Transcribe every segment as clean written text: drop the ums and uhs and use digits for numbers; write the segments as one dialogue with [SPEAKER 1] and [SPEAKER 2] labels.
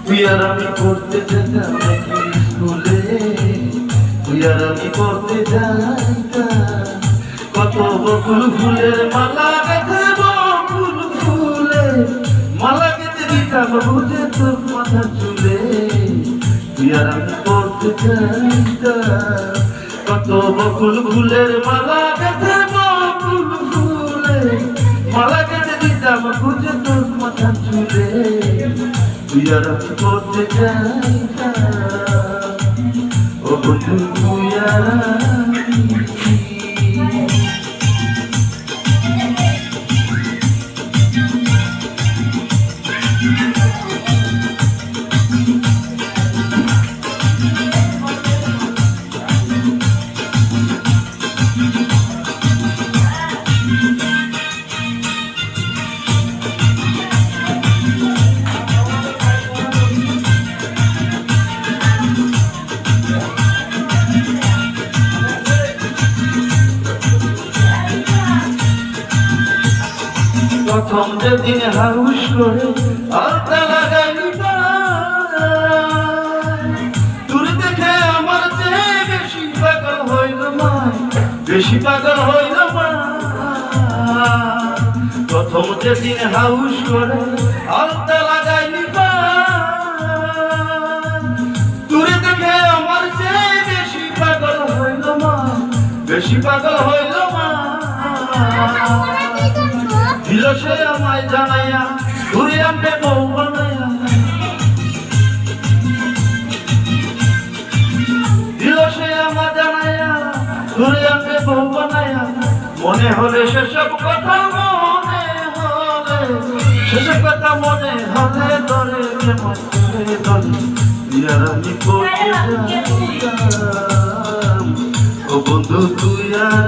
[SPEAKER 1] তুই আর আমি পড়তে যেতাম একই স্কুলে, তুই আর আমি পড়তে যাইতাম। কত বকুল ফুলের মালা গেঁথে, বকুল ফুলের মালা গেঁথে দিতাম বুঝে তোর মাথা চুলে। তুই আর আমি পড়তে যাইতাম। কত বকুল ফুলের মালা গেঁথে, বকুল ফুলের মালা গেঁথে দিতাম বুঝে তোর মাথা চুলে। তুই আর আমি পড়তে যাইতাম। ও বন্ধু তুই আর প্রথম যেদিন হাউস করে আলতা লাগাইলি তোর দেখে আমার চেয়ে বেশি পাগল হইল মা, বেশি পাগল হইল মা। প্রথম যেদিন হাউস করে আলতা লাগাইলি তোর দেখে আমার চেয়ে বেশি পাগল হইল মা, বেশি পাগল হইল মা। দিল সে আমায় জানাইয়া ঘুরে আনবে বউ বানাইয়া, দিল সে আমায় জানাইয়া ঘুরে আনবে বউ বানাইয়া। মনে হলে সেসব কথা, মনে হলে সেসব কথা, মনে হলে ধরে কেমন করে ধরে। তুই আর আমি পড়তে যাইতাম। ও বন্ধু তুই আর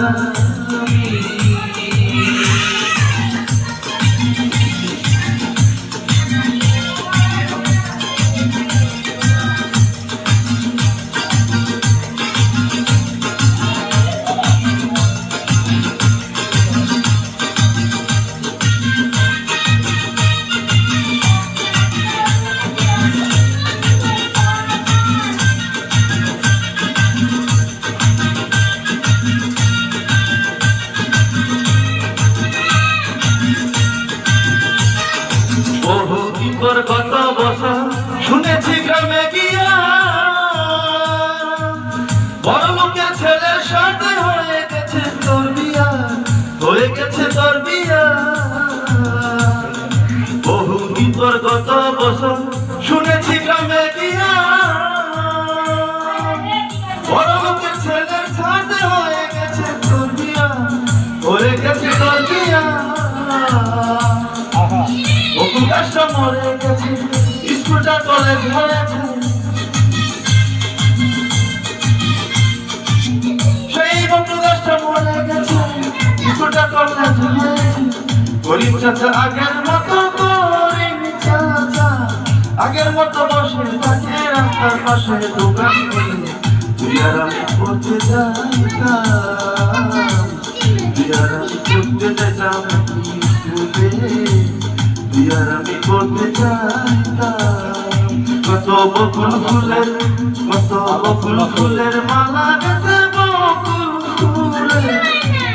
[SPEAKER 1] কত বছর শুনেছি গ্রামে গিয়া বড় লোকের ছেলের সাথে হয়ে গেছে তোর বিয়া, হয়ে গেছে তোর বিয়া। বহুদিন পর কত বছর শুনেছি গ্রামে গিয়া বড় লোকের ছেলের সাথে হয়ে গেছে তোর বিয়া, হয়ে গেছে তোর বিয়া। বকুল গাছটা মরে গেছে, স্কুলটা কলেজ হয়েছে, সেই বকুল গাছটা মরে গেছে, স্কুলটা কলেজ হয়েছে। গরিব চাচা আগের মতো, গরিব চাচা আগের মতো বসে থাকে রাস্তার পাশে দোকান করে। তুই আর আমি পড়তে যাইতাম, তুই আর আমি পড়তে যাইতাম স্কুলে। তুই আর আমি পড়তে যাইতাম। কত বকুল ফুলের, কত বকুল ফুলের মালা গেঁথে, বকুল ফুলের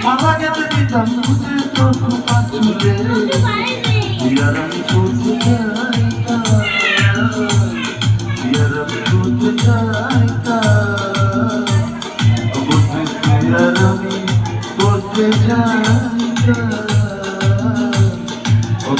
[SPEAKER 1] মালা গেঁথে দিতাম বুঝে তোর পা চুলে। তুই আর আমি পড়তে যাইতাম, তুই আর আমি পড়তে যাইতাম। তুই আর আমি পড়তে যাইতাম। Oh,